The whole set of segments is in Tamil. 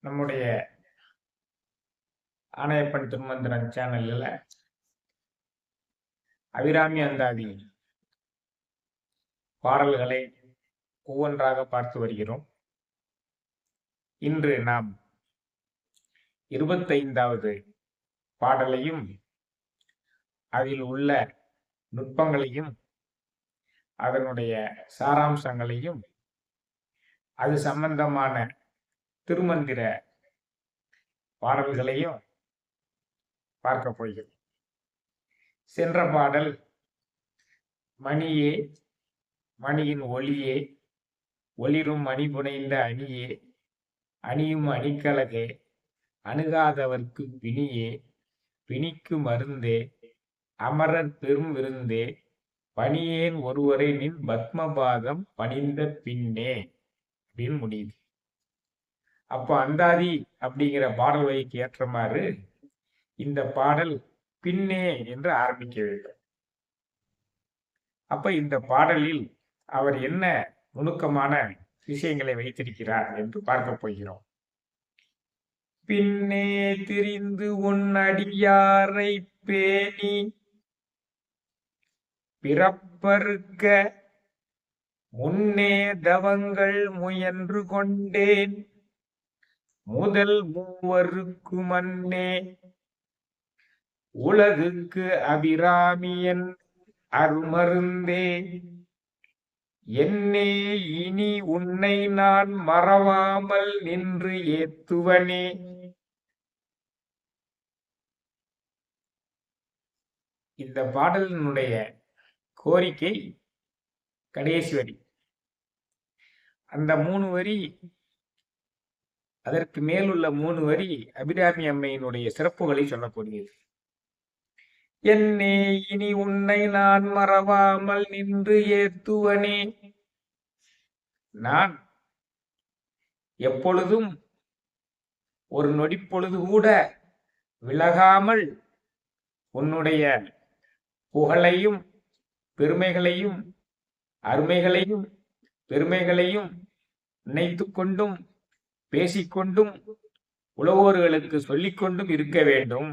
நம்முடைய ஆணையப்பன் திருமந்திரன் சேனல்ல அபிராமி அந்தாதி பாடல்களை ஒவ்வொன்றாக பார்த்து வருகிறோம். இன்று நாம் 25வது பாடலையும் அதில் உள்ள நுட்பங்களையும் அதனுடைய சாராம்சங்களையும் அது சம்பந்தமான திருமந்திர பாடல்களையும் பார்க்க போகிறோம். சென்ற பாடல் மணியே மணியின் ஒளியே ஒளிரும் மணி புனைந்த அணியே அணியும் அணிக்கலகே அணுகாதவர்க்கு பிணியே பிணிக்கு மருந்தே அமரர் பெரும் விருந்தே பணியேன் ஒருவரை நின் பத்மபாதம் பணிந்த பின்னே அப்படின்னு முடியுது. அப்போ அந்தாதி அப்படிங்கிற பாடல் வகைக்கு ஏற்ற மாதிரி இந்த பாடல் பின்னே என்று ஆரம்பிக்க வேண்டும். அப்ப இந்த பாடலில் அவர் என்ன நுணுக்கமான விஷயங்களை வைத்திருக்கிறார் என்று பார்க்க போகிறோம். பின்னே திரிந்து உன் அடியாரை பேணி பிறப்பறுக்க முன்னே தவங்கள் முயன்று கொண்டேன் முதல் மூவருக்கு மன்னே உலகுக்கு அபிராமியன் அருமருந்தே என்னே இனி உன்னை நான் மறவாமல் நின்று ஏத்துவனே. இந்த பாடலினுடைய கோரிக்கை கடைசி வரி. அந்த 3 வரி, அதற்கு மேலுள்ள 3 வரி அபிராமி அம்மையினுடைய சிறப்புகளை சொல்லக்கூடியது. என்னே இனி உன்னை நான் மறவாமல் நின்று ஏத்துவனே, நான் எப்பொழுதும் ஒரு நொடிப்பொழுது கூட விலகாமல் உன்னுடைய புகழையும் பெருமைகளையும் அருமைகளையும் பெருமைகளையும் நினைத்து கொண்டும் பேசிக்கொண்டும் உலகோர்களுக்கு சொல்லிக்கொண்டும் இருக்க வேண்டும்.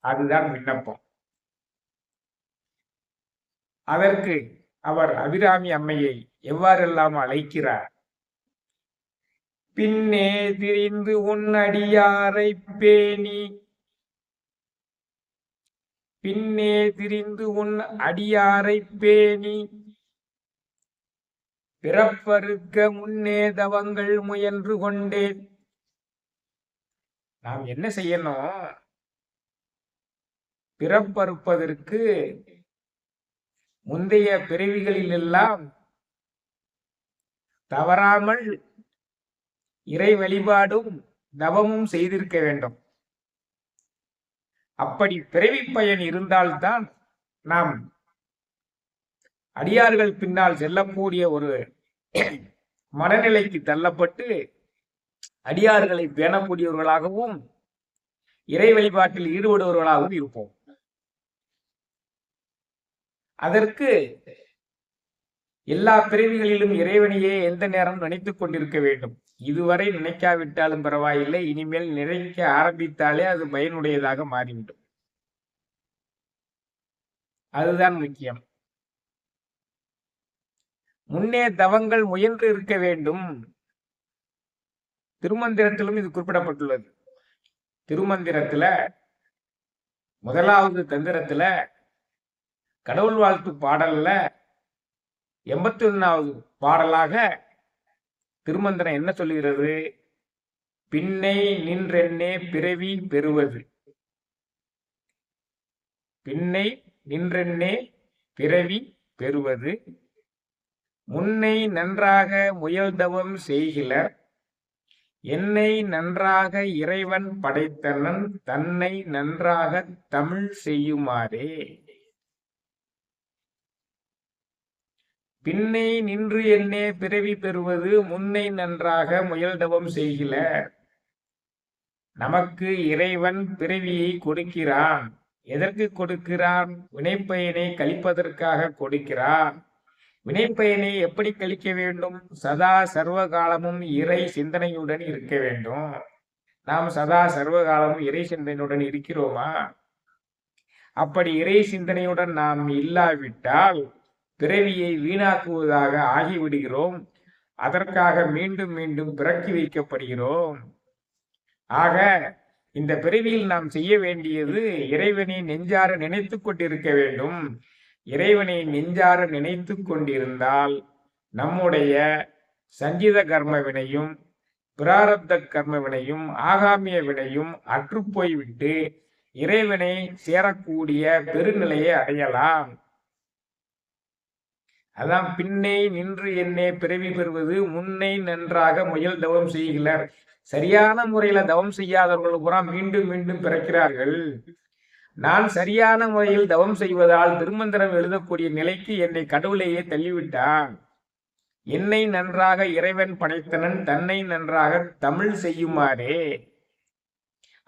அதுதான் விண்ணப்பம். அதற்கு அவர் அபிராமி அம்மையை எவ்வாறெல்லாம் அழைக்கிறார்? பின்னே திரிந்து உன் அடியாரை பேணி, பின்னே திரிந்து உன் அடியாரை பேணி பிறப்பறுக்க முன்னே தவங்கள் முயன்று கொண்டேன். நாம் என்ன செய்யணும்? பிறப்பறுப்பதற்கு முந்தைய பிறவிகளிலெல்லாம் தவறாமல் இறை வழிபாடும் தவமும் செய்திருக்க வேண்டும். அப்படி பிறவி பயன் இருந்தால்தான் நாம் அடியார்கள் பின்னால் செல்லக்கூடிய ஒரு மனநிலைக்கு தள்ளப்பட்டு அடியார்களை பேணக்கூடியவர்களாகவும் இறை வழிபாட்டில் ஈடுபடுபவர்களாகவும் இருப்போம். அதற்கு எல்லா பிறவிகளிலும் இறைவனையே எந்த நேரம் நினைத்துக் கொண்டிருக்க வேண்டும். இதுவரை நினைக்காவிட்டாலும் பரவாயில்லை, இனிமேல் நினைக்க ஆரம்பித்தாலே அது பயனுடையதாக மாறிவிடும். அதுதான் முக்கியம். முன்னே தவங்கள் முயன்று இருக்க வேண்டும். திருமந்திரத்திலும் இது குறிப்பிடப்பட்டுள்ளது. திருமந்திரத்துல 1வது தந்திரத்துல கடவுள் வாழ்த்து பாடல்ல 81வது பாடலாக திருமந்திரம் என்ன சொல்லுகிறது? பின்னை நின்றென்னே பிறவி பெறுவது. பின்னை நின்றென்னே பிறவி பெறுவது முன்னை நன்றாக முயல்தவம் செய்கிலர் என்னை நன்றாக இறைவன் படைத்தனன் தன்னை நன்றாக தமிழ் செய்யுமாறே. பின்னை நின்று என்னே பிறவி பெறுவது முன்னை நன்றாக முயல்தவம் செய்கிலர். நமக்கு இறைவன் பிறவியை கொடுக்கிறான். எதற்கு கொடுக்கிறான்? வினைப்பயனை கழிப்பதற்காக கொடுக்கிறான். வினைப்பயனை எப்படி கழிக்க வேண்டும்? சதா சர்வ காலமும் இறை சிந்தனையுடன் இருக்க வேண்டும். நாம் சதா சர்வகாலமும் இறை சிந்தனையுடன் இருக்கிறோமா? அப்படி இறை சிந்தனையுடன் நாம் இல்லாவிட்டால் பிறவியை வீணாக்குவதாக ஆகிவிடுகிறோம். அதற்காக மீண்டும் மீண்டும் பிறக்கி வைக்கப்படுகிறோம். ஆக இந்த பிறவியில் நாம் செய்ய வேண்டியது இறைவனை நெஞ்சார நினைத்து கொண்டிருக்க வேண்டும். இறைவனை நெஞ்சார நினைத்து கொண்டிருந்தால் நம்முடைய சஞ்சித கர்ம வினையும் பிராரப்த கர்ம வினையும் ஆகாமிய வினையும் அற்றுப்போய்விட்டு இறைவனை சேரக்கூடிய பெருநிலையை அடையலாம். அதான் பின்னே நின்று என்னே பிறவி பெறுவது முன்னை நன்றாக முயல் தவம் செய்கிறார். சரியான முறையில தவம் செய்யாதவர்கள் பூரா மீண்டும் மீண்டும் பிறக்கிறார்கள். நான் சரியான முறையில் தவம் செய்வதால் திருமந்திரம் எழுதக்கூடிய நிலைக்கு என்னை கடவுளையே தள்ளிவிட்டான். என்னை நன்றாக இறைவன் படைத்தனன் தன்னை நன்றாக தமிழ் செய்யுமாறே.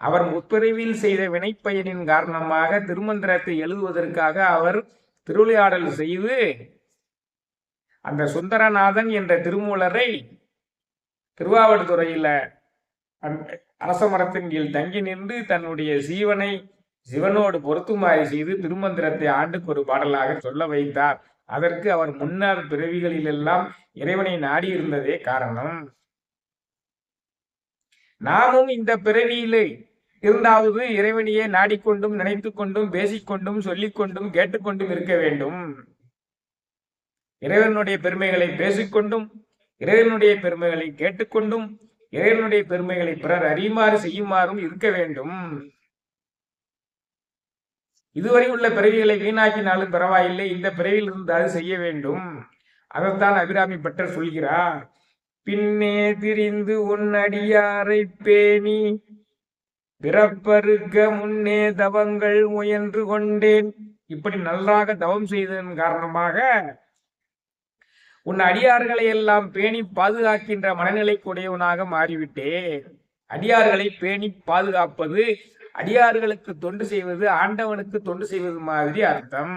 அவர் முற்பிறவியில் செய்த வினைப்பயனின் காரணமாக திருமந்திரத்தை எழுதுவதற்காக அவர் திருவிளையாடல் செய்து அந்த சுந்தரநாதன் என்ற திருமூலரை திருவாவடுதுறையில அரச மரத்தின் கீழ் தங்கி நின்று தன்னுடைய ஜீவனை சிவனோடு பொருத்துமாறி செய்து திருமந்திரத்தை ஆண்டுக்கு ஒரு பாடலாக சொல்ல வைத்தார். அதற்கு அவர் முன்னர் பிறவிகளிலெல்லாம் இறைவனை நாடியிருந்ததே காரணம். நாமும் இந்த பிறவியிலே இருந்தாவது இறைவனையே நாடிக்கொண்டும் நினைத்து கொண்டும் பேசிக்கொண்டும் சொல்லிக்கொண்டும் கேட்டுக்கொண்டும் இருக்க வேண்டும். இறைவனுடைய பெருமைகளை பேசிக்கொண்டும் இறைவனுடைய பெருமைகளை கேட்டுக்கொண்டும் இறைவனுடைய பெருமைகளை பிறர் அறியுமாறு செய்யுமாறும் இருக்க வேண்டும். இதுவரை உள்ள பிறவிகளை வீணாக்கினாலும் பரவாயில்லை, இந்த பிறவியில் இருந்தால் செய்ய வேண்டும். அதைத்தான் அபிராமி பட்டர் சொல்கிறார். பின்னே திரிந்து உன் அடியாரை பேணி பிறப்பருக்க முன்னே தவங்கள் முயன்று கொண்டேன். இப்படி நன்றாக தவம் செய்ததன் காரணமாக உன் அடியார்களை எல்லாம் பேணி பாதுகாக்கின்ற மனநிலைக்குடையவனாக மாறிவிட்டேன். அடியார்களை பேணி பாதுகாப்பது அடியார்களுக்கு தொண்டு செய்வது ஆண்டவனுக்கு தொண்டு செய்வது மாதிரி அர்த்தம்.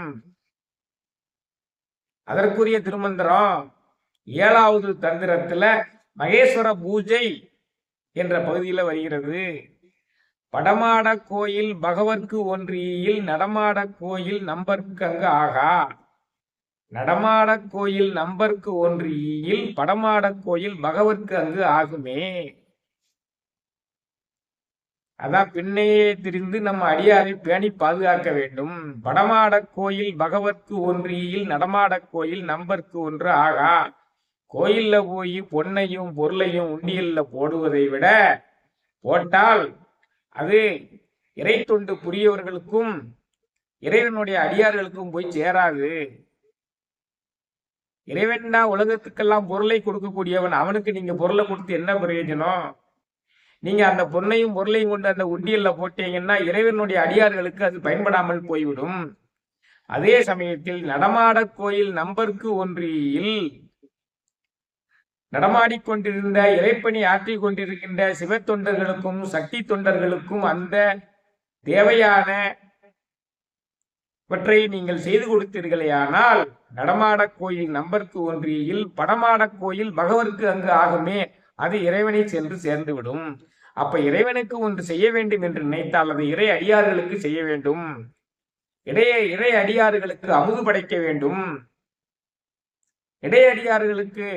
அதற்குரிய திருமந்திரம் 7வது தந்திரத்துல மகேஸ்வர பூஜை என்ற பகுதியில் வருகிறது. படமாட கோயில் பகவர்க்கு ஒன்றியில் நடமாட கோயில் நம்பர்க்கு அங்கு ஆகா. நடமாட கோயில் நம்பர்க்கு ஒன்றியில் படமாட கோயில் பகவர்க்கு அங்கு ஆகுமே. அதான் பின்னையே திரிந்து நம்ம அடியாரை பேணி பாதுகாக்க வேண்டும். படமாட கோயில் பகவர்க்கு ஒன்றியில் நடமாட கோயில் நம்பர்க்கு ஒன்று ஆகா. கோயில்ல போய் பொன்னையும் பொருளையும் உண்டியல்ல போடுவதை விட போட்டால் அது இறை தொண்டு புரியவர்களுக்கும் இறைவனுடைய அடியார்களுக்கும் போய் சேராது. இறைவன் தான் உலகத்துக்கெல்லாம் பொருளை கொடுக்கக்கூடியவன். அவனுக்கு நீங்க பொருளை கொடுத்து என்ன பிரயோஜனம்? நீங்க அந்த பொன்னையும் பொருளையும் கொண்டு அந்த உண்டியல்ல போட்டீங்கன்னா இறைவனுடைய அடியார்களுக்கு அது பயன்படாமல் போய்விடும். அதே சமயத்தில் நடமாட கோயில் நம்பர்க்கு ஒன்றியில் நடமாடிக்கொண்டிருந்த இறைப்பணி ஆற்றிக் கொண்டிருக்கின்ற சிவ தொண்டர்களுக்கும் சக்தி தொண்டர்களுக்கும் அந்த தேவையானவற்றை நீங்கள் செய்து கொடுத்தீர்களேயானால் நடமாட கோயில் நம்பர்க்கு ஒன்றியில் படமாட கோயில் பகவர்க்கு அங்கு ஆகுமே. அது இறைவனை சென்று சேர்ந்துவிடும். அப்ப இறைவனுக்கு ஒன்று செய்ய வேண்டும் என்று நினைத்தால் அது இறை அடியார்களுக்கு செய்ய வேண்டும். இறை அடியார்களுக்கு அமுது படைக்க வேண்டும். இடையடியார்களுக்கு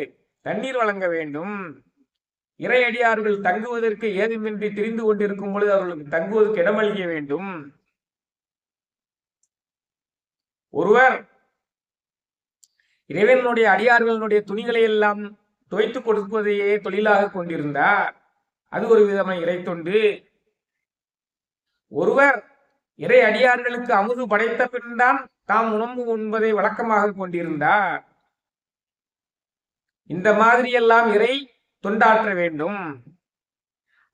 தண்ணீர் வழங்க வேண்டும். இறை அடியார்கள் தங்குவதற்கு ஏதுமின்றி திரிந்து கொண்டிருக்கும் பொழுது அவர்களுக்கு தங்குவதற்கு இடமளிக்க வேண்டும். ஒருவர் இறைவனுடைய அடியார்களுடைய துணிகளை எல்லாம் துவைத்து கொடுப்பதையே தொழிலாக கொண்டிருந்தார். அது ஒரு விதமான இறை தொண்டு. ஒருவர் இறை அடியார்களுக்கு அமுது படைத்த பின் தான் தாம் உணவு உண்பதை வழக்கமாக கொண்டிருந்தார். இந்த மாதிரி எல்லாம் இறை தொண்டாற்ற வேண்டும்.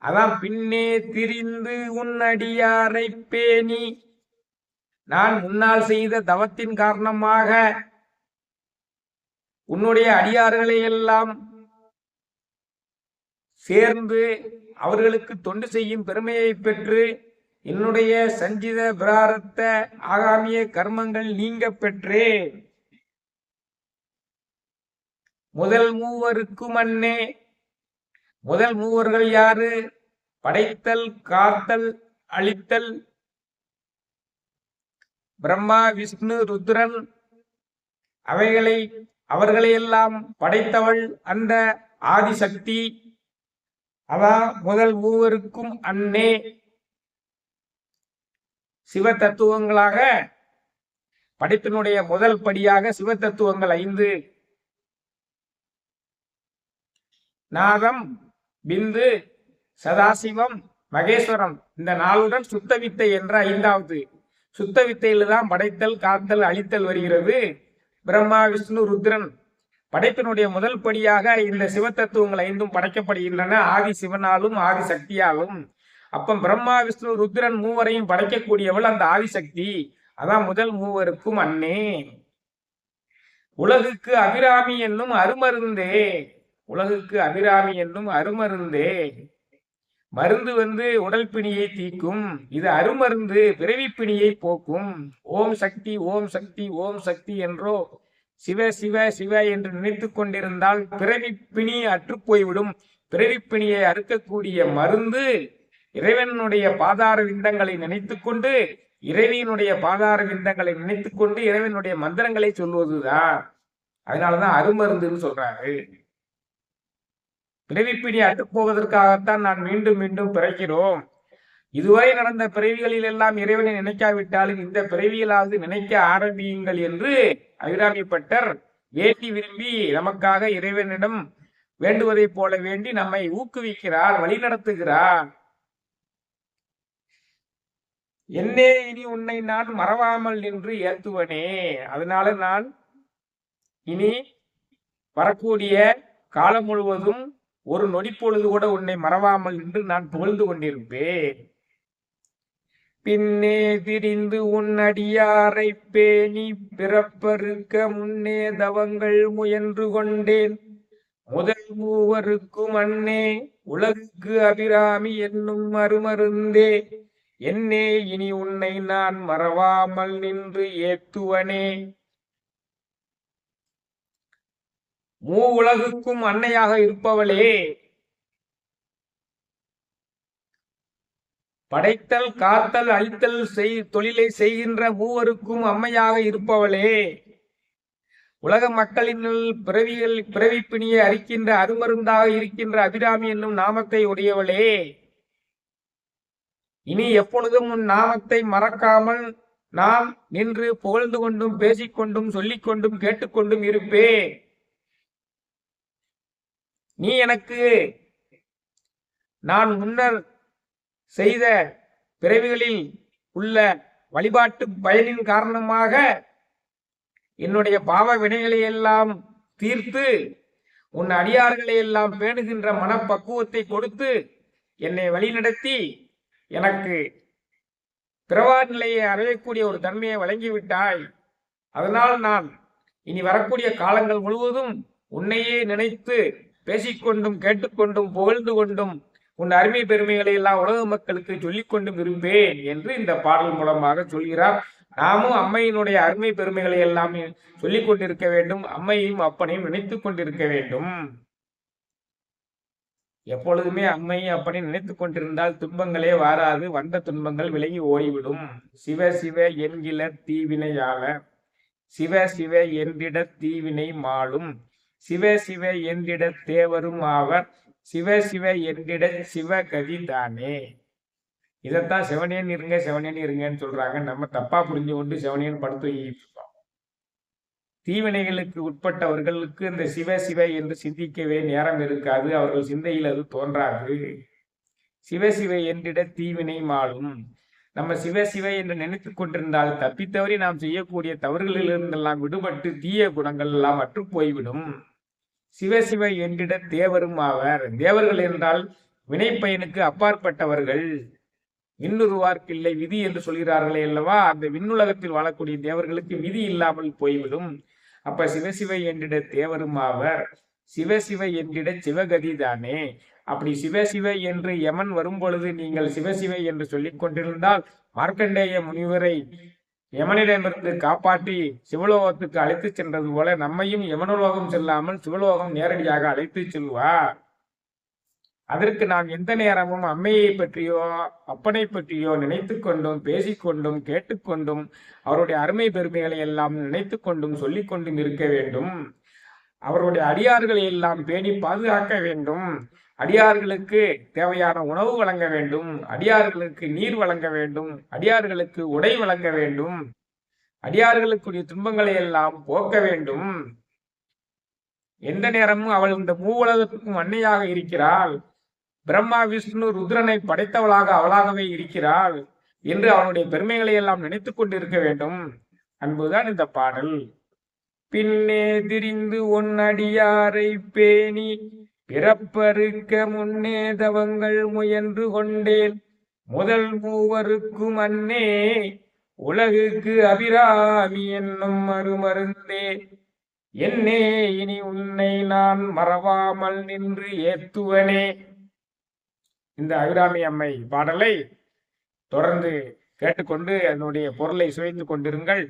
அதான் பின்னே திரிந்து உன் அடியாரை பேணி, நான் முன்னால் செய்த தவத்தின் காரணமாக உன்னுடைய அடியார்களை எல்லாம் சேர்ந்து அவர்களுக்கு தொண்டு செய்யும் பெருமையை பெற்று என்னுடைய சஞ்சித பிராரத்த ஆகாமிய கர்மங்கள் நீங்க பெற்றே. முதல் மூவருக்கு மன்னே. முதல் மூவர்கள் யாரு? படைத்தல், காத்தல், அழித்தல் பிரம்மா, விஷ்ணு, ருத்ரன் அவர்களையெல்லாம் படைத்தவள் அந்த ஆதிசக்தி. அதான் முதல் மூவருக்கும் அன்னே. சிவ தத்துவங்களாக படைப்பினுடைய முதல் படியாக சிவ தத்துவங்கள் 5: நாதம், பிந்து, சதாசிவம், மகேஸ்வரம். இந்த 4உடன் சுத்த வித்தை என்ற 5வது. சுத்த வித்தையில் தான் படைத்தல், காத்தல், அழித்தல் வருகிறது. பிரம்மா, விஷ்ணு, ருத்ரன் படைப்பினுடைய முதல் படியாக இந்த சிவ தத்துவங்கள் 5ம் படைக்கப்படுகின்றன, ஆதி சிவனாலும் ஆதி சக்தியாலும். அப்ப பிரம்மா, விஷ்ணு, ருத்ரன் மூவரையும் படைக்கக்கூடியவள் அந்த ஆதிசக்தி. அதான் முதல் மூவருக்கும் அன்னே. உலகுக்கு அபிராமி என்னும் அருமருந்தே. உலகுக்கு அபிராமி என்னும் அருமருந்தே. மருந்து உடல் பிணியை தீக்கும். இது அருமருந்து பிறவி பிணியை போக்கும். ஓம் சக்தி, ஓம் சக்தி, ஓம் சக்தி என்றோ சிவ சிவ சிவ என்று நினைத்து கொண்டிருந்தால் பிறவி பிணி அற்று போய்விடும். பிறவி பிணியை அறுக்கக்கூடிய மருந்து இறைவனுடைய பாதார விந்தங்களை நினைத்து கொண்டு, இறைவியினுடைய பாதார விந்தங்களை நினைத்து கொண்டு இறைவனுடைய மந்திரங்களை சொல்வதுதான். அதனாலதான் அருமருந்துன்னு சொல்றாரு. பிறவிப்பிணி அற்றுப்போவதற்காகத்தான் நான் மீண்டும் மீண்டும் பிறக்கிறோம். இதுவரை நடந்த பிறவிகளில் எல்லாம் இறைவனை நினைக்காவிட்டாலும் இந்த பிறவியிலாவது நினைக்க ஆரம்பியுங்கள் என்று அபிராமிப்பட்டர் வேண்டி விரும்பி நமக்காக இறைவனிடம் வேண்டுவதை போல வேண்டி நம்மை ஊக்குவிக்கிறார், வழிநடத்துகிறார். என்னே இனி உன்னை நான் மறவாமல் நின்று ஏத்துவனே. அதனால நான் இனி வரக்கூடிய காலம் முழுவதும் ஒரு நொடி பொழுது கூட உன்னை மறவாமல் நின்று நான் புகழ்ந்து கொண்டிருப்பேன். பின்னே திரிந்து உன் அடியாரை பேணி பிறப்பறுக்க முன்னே தவங்கள் முயன்று கொண்டேன். முதல் மூவருக்கும் அன்னே உலகுக்கு அபிராமி என்னும் அருமருந்தே. என்னே இனி உன்னை நான் மறவாமல் நின்று ஏத்துவனே. மூ உலகுக்கும் அன்னையாக இருப்பவளே, படைத்தல், காத்தல், அழித்தல் தொழிலை செய்கின்ற மூவருக்கும் அம்மையாக இருப்பவளே, உலக மக்களின் பிறவி பிணியை அரிக்கின்ற அருமருந்தாக இருக்கின்ற அபிராமி என்னும் நாமத்தை உடையவளே, இனி எப்பொழுதும் உன் நாமத்தை மறக்காமல் நான் நின்று புகழ்ந்து கொண்டும் பேசிக்கொண்டும் சொல்லிக்கொண்டும் கேட்டுக்கொண்டும் இருப்பேன். நீ எனக்கு நான் முன்னர் செய்த பிறவிகளில் உள்ள வழிபாட்டு பயனின் காரணமாக என்னுடைய பாவ வினைகளை எல்லாம் தீர்த்து உன் அடியார்களை எல்லாம் பேணுகின்ற மனப்பக்குவத்தை கொடுத்து என்னை வழிநடத்தி எனக்கு பிறவா நிலையை அடையக்கூடிய ஒரு தன்மையை வழங்கிவிட்டாய். அதனால் நான் இனி வரக்கூடிய காலங்கள் முழுவதும் உன்னையே நினைத்து பேசிக்கொண்டும் கேட்டுக்கொண்டும் புகழ்ந்து கொண்டும் உன் அருமை பெருமைகளை எல்லாம் உலக மக்களுக்கு சொல்லிக் கொண்டும் இருப்பேன் என்று இந்த பாடல் மூலமாக சொல்கிறார். நாமும் அம்மையினுடைய அருமை பெருமைகளை எல்லாம் சொல்லிக் கொண்டிருக்க வேண்டும். அம்மையும் அப்பனையும் நினைத்து கொண்டிருக்க வேண்டும். எப்பொழுதுமே அம்மையும் அப்பனையும் நினைத்து கொண்டிருந்தால் துன்பங்களே வாராது, வந்த துன்பங்கள் விலகி ஓடிவிடும். சிவ சிவ என்கிற தீவினையால சிவ சிவ என்றிட தீவினை மாளும். சிவ சிவ என்றிட தேவரும் ஆவர். சிவ சிவ என்றிட சிவகதி தானே. இதைத்தான் செவனேன் இருங்க செவனேன் இருங்கன்னு சொல்றாங்க. நம்ம தப்பா புரிஞ்சு கொண்டு செவனேன் படுத்து வைப்போம். தீவினைகளுக்கு உட்பட்டவர்களுக்கு இந்த சிவ சிவ என்று சிந்திக்கவே நேரம் இருக்காது. அவர்கள் சிந்தையில் அது தோன்றாது. சிவ சிவ என்றிட தீவினை மாளும். நம்ம சிவ சிவ என்று நினைத்து கொண்டிருந்தால் தப்பித்தவறி நாம் செய்யக்கூடிய தவறுகளிலிருந்தெல்லாம் விடுபட்டு தீய குணங்கள் எல்லாம் அற்று போய்விடும். சிவ சிவ என்றிட தேவரும் ஆவர். தேவர்கள் என்றால் வினைப்பயனுக்கு அப்பாற்பட்டவர்கள். விண்ணுருவார்க்கில்லை விதி என்று சொல்கிறார்களே அல்லவா, அந்த விண்ணுலகத்தில் வாழக்கூடிய தேவர்களுக்கு விதி இல்லாமல் போய்விடும். அப்ப சிவசிவ என்றிட தேவரும் ஆவர். சிவசிவ என்றிட சிவகதி தானே. அப்படி சிவசிவ என்று யமன் வரும் பொழுது நீங்கள் சிவசிவ என்று சொல்லிக் கொண்டிருந்தால் மார்க்கண்டேய முனிவரை யமனிடமிருந்து காப்பாற்றி சிவலோகத்துக்கு அழைத்து சென்றது போல நம்மையும் யமனலோகம் செல்லாமல் சிவலோகம் நேரடியாக அழைத்து செல்வார். அதற்கு நாம் எந்த நேரமும் அம்மையை பற்றியோ அப்பனை பற்றியோ நினைத்து கொண்டும் பேசிக்கொண்டும் கேட்டுக்கொண்டும் அவருடைய அருமை பெருமைகளை எல்லாம் நினைத்து கொண்டும் சொல்லிக் கொண்டும் இருக்க வேண்டும். அவருடைய அடியார்களை எல்லாம் பேணி பாதுகாக்க வேண்டும். அடியார்களுக்கு தேவையான உணவு வழங்க வேண்டும். அடியார்களுக்கு நீர் வழங்க வேண்டும். அடியார்களுக்கு உடை வழங்க வேண்டும். அடியார்களுக்குரிய துன்பங்களை எல்லாம் போக்க வேண்டும். எந்த நேரமும் அவள் இந்த மூவுலகத்துக்கும் அன்னையாக இருக்கிறாள். பிரம்மா விஷ்ணு ருத்ரனை படைத்தவளாக அவளாகவே இருக்கிறாள் என்று அவனுடைய பெருமைகளை எல்லாம் நினைத்துக் கொண்டிருக்க வேண்டும் என்பதுதான் இந்த பாடல். பின்னே திரிந்து ஒன்னடியாரை பேணி பிறப்பறுக்க முன்னே தவங்கள் முயன்று கொண்டேன் முதல் மூவருக்கும் அன்னே உலகுக்கு அபிராமி என்னும் மறுமருந்தே என்னே இனி உன்னை நான் மறவாமல் நின்று ஏத்துவனே. இந்த அபிராமி அம்மை பாடலை தொடர்ந்து கேட்டுக்கொண்டு அதனுடைய பொருளை சுவைந்து கொண்டிருங்கள்.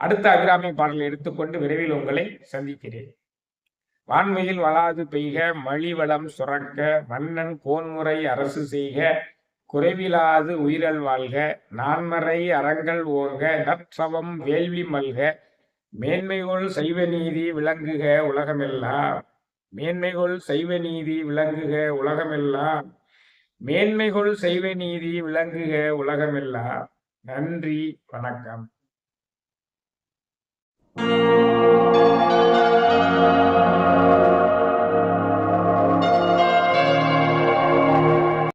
அடுத்த அபிராமி பாடலை எடுத்துக்கொண்டு விரைவில் உங்களை சந்திக்கிறேன். வான்மையில் வளாது பெய்க மழிவளம் சுரக்க மன்னன் கோன்முறை அரசு செய்க குறைவிலாது உயிரல் வாழ்க நான்மறை அறங்கள் ஓங்க நற்சவம் வேள்வி மல்க மேன்மைகொள் சைவ நீதி விளங்குக உலகமெல்லாம். மேன்மைகொள் சைவ நீதி விளங்குக உலகமெல்லாம். மேன்மைகொள் சைவ நீதி விளங்குக உலகமெல்லாம். நன்றி, வணக்கம்.